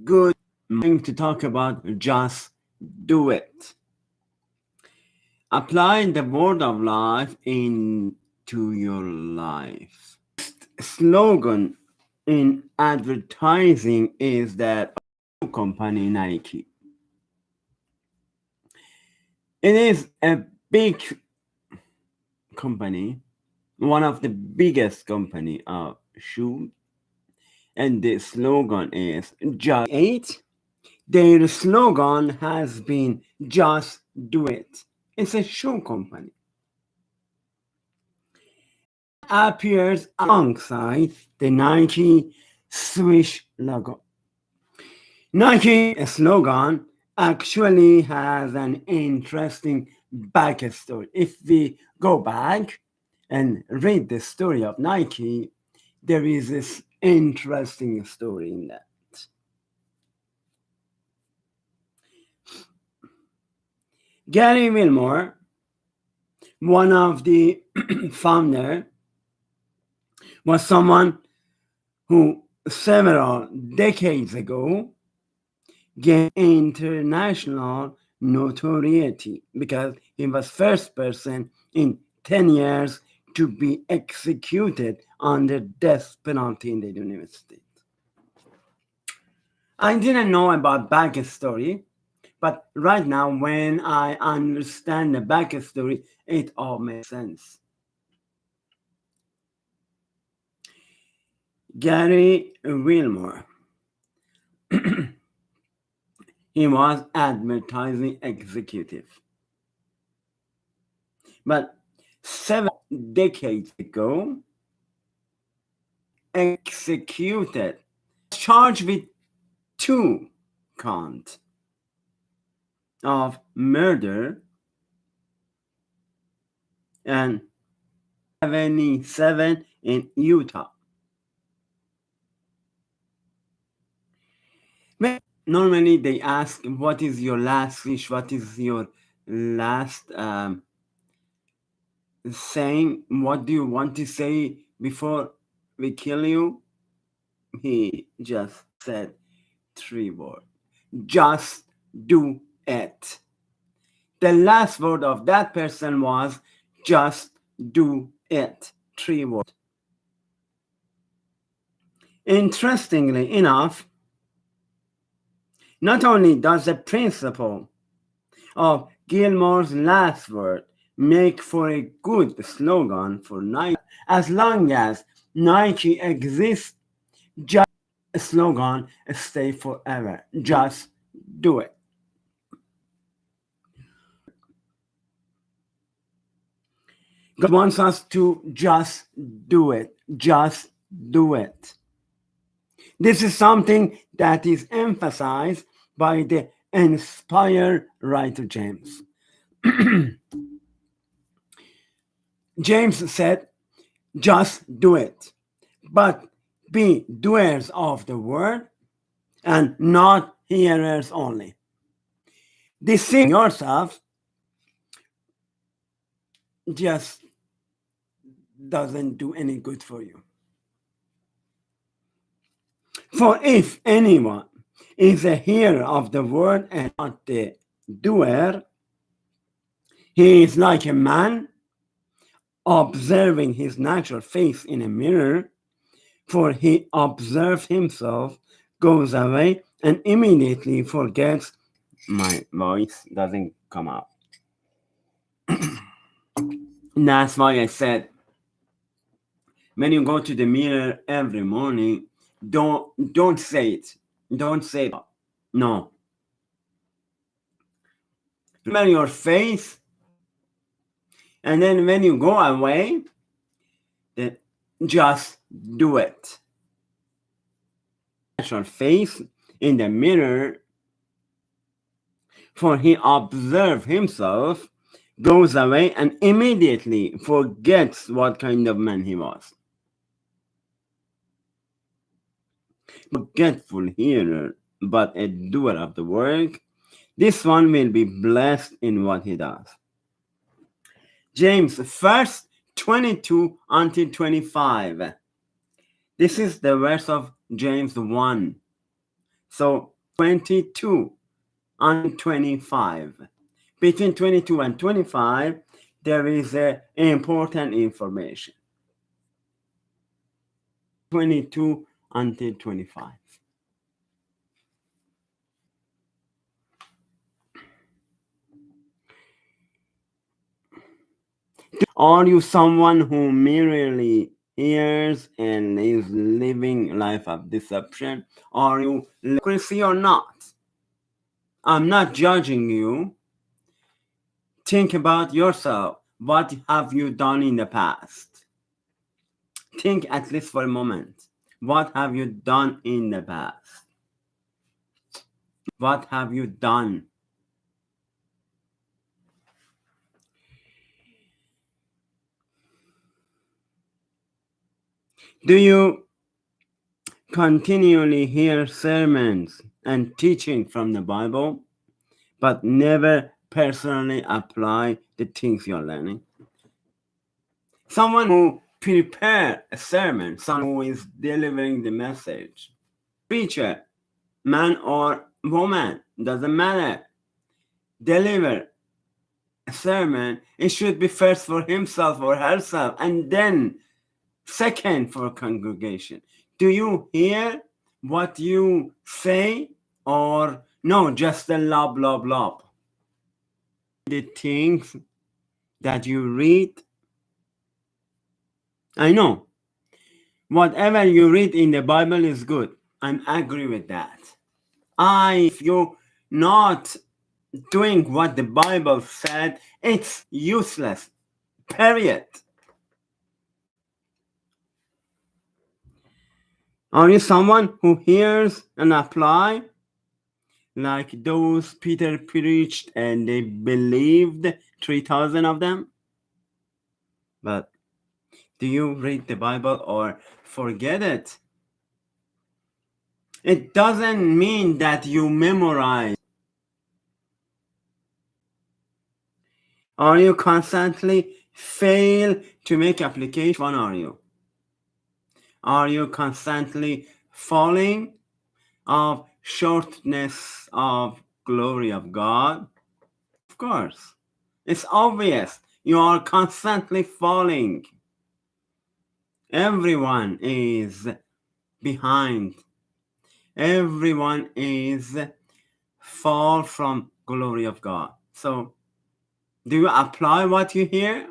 good thing to talk about. Just do it. Apply the word of life into your life. Slogan in advertising is that company Nike. It is a big company, one of the biggest company of shoe, and the slogan is just eight. Their slogan has been just do it. It's a shoe company. Appears alongside the Nike Swish logo. Nike slogan actually has an interesting backstory. If we go back and read the story of Nike, there is this interesting story in that. Gary Wilmore, one of the founder, was someone who several decades ago gained international notoriety because he was first person in 10 years to be executed under death penalty in the United States. I didn't know about backstory, but right now when I understand the backstory, it all makes sense. Gary Wilmore. He was advertising executive. But 7 decades ago, executed, charged with 2 counts of murder and 77 in Utah. Normally they ask, what is your last wish? What is your last saying? What do you want to say before we kill you? He just said 3 words. Just do it. The last word of that person was just do it. 3 words. Interestingly enough, not only does the principle of Gilmore's last word make for a good slogan for Nike, as long as Nike exists, just a slogan stay forever. Just do it. God wants us to just do it. Just do it. This is something that is emphasized by the inspired writer James. James said, just do it, but be doers of the word and not hearers only. Deceiving yourself just doesn't do any good for you. For if anyone is a hearer of the word and not the doer, he is like a man observing his natural face in a mirror, for he observes himself, goes away, and immediately forgets. My voice doesn't come out. That's why I said, when you go to the mirror every morning, don't say it. Don't say it. No. Remember your face, and then when you go away, then just do it. Your face in the mirror, for he observes himself, goes away, and immediately forgets what kind of man he was. Forgetful hearer, but a doer of the work, this one will be blessed in what he does. James 1st 22 until 25. This is the verse of James 1. So 22 and 25. Between 22 and 25, there is important information. 22 until 25. Are you someone who merely hears and is living life of deception? Are you hypocrisy or not? I'm not judging you. Think about yourself. What have you done in the past? Think at least for a moment. What have you done in the past? What have you done? Do you continually hear sermons and teaching from the Bible, but never personally apply the things you're learning? Someone who prepares a sermon, someone who is delivering the message, preacher, man or woman, doesn't matter, deliver a sermon, it should be first for himself or herself, and then second for congregation. Do you hear what you say, or no, just a lob, lob, lob? The things that you read, I know whatever you read in the Bible is good. I agree with that. If you're not doing what the Bible said, it's useless. Period. Are you someone who hears and apply, like those Peter preached and they believed 3,000 of them? But do you read the Bible or forget it? It doesn't mean that you memorize. Are you constantly fail to make application? One are you? Are you constantly falling of shortness of glory of God? Of course. It's obvious. You are constantly falling. Everyone is behind. Everyone is fall from glory of God. So do you apply what you hear,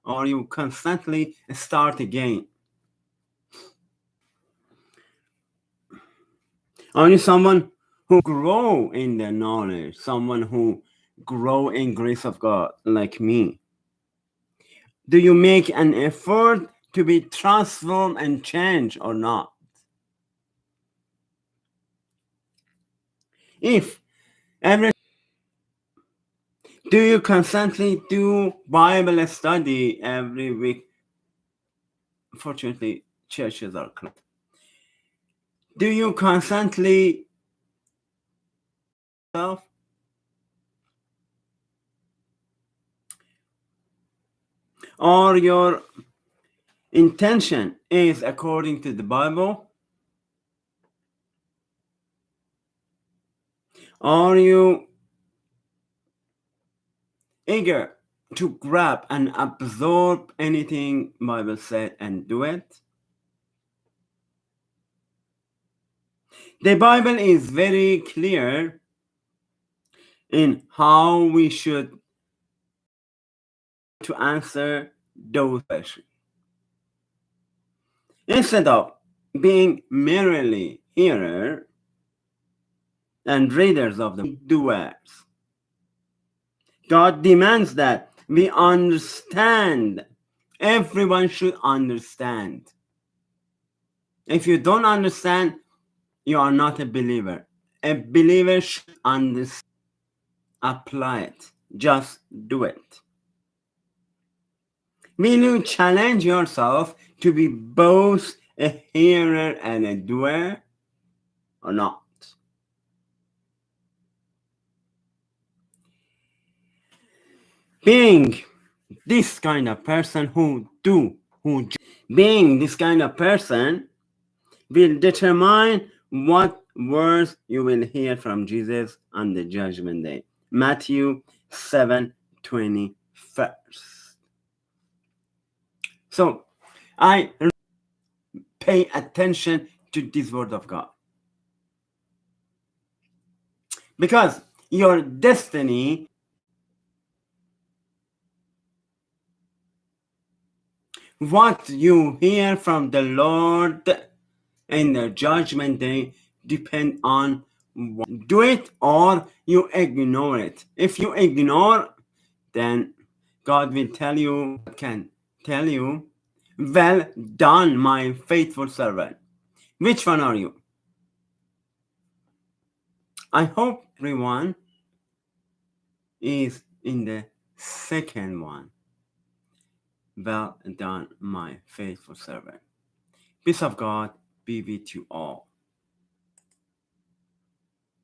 or you constantly start again? Are you someone who grow in the knowledge, someone who grow in grace of God like me? Do you make an effort to be transformed and changed or not? If every Do you constantly do Bible study every week? Fortunately, churches are closed. Do you constantly self? Or your intention is according to the Bible? Are you eager to grab and absorb anything Bible said and do it? The Bible is very clear in how we should to answer those questions. Instead of being merely hearer and readers of the doers, God demands that we understand. Everyone should understand. If you don't understand, you are not a believer. A believer should understand. Apply it. Just do it. Will you challenge yourself to be both a hearer and a doer or not? Being this kind of person being this kind of person will determine what words you will hear from Jesus on the judgment day. Matthew 7:21. So I pay attention to this word of God, because your destiny, what you hear from the Lord in the judgment day, depend on what. Do it or you ignore it. If you ignore, then God will tell you, can tell you, well done, my faithful servant. Which one are you? I hope everyone is in the second one. Well done, my faithful servant. Peace of God be with you all.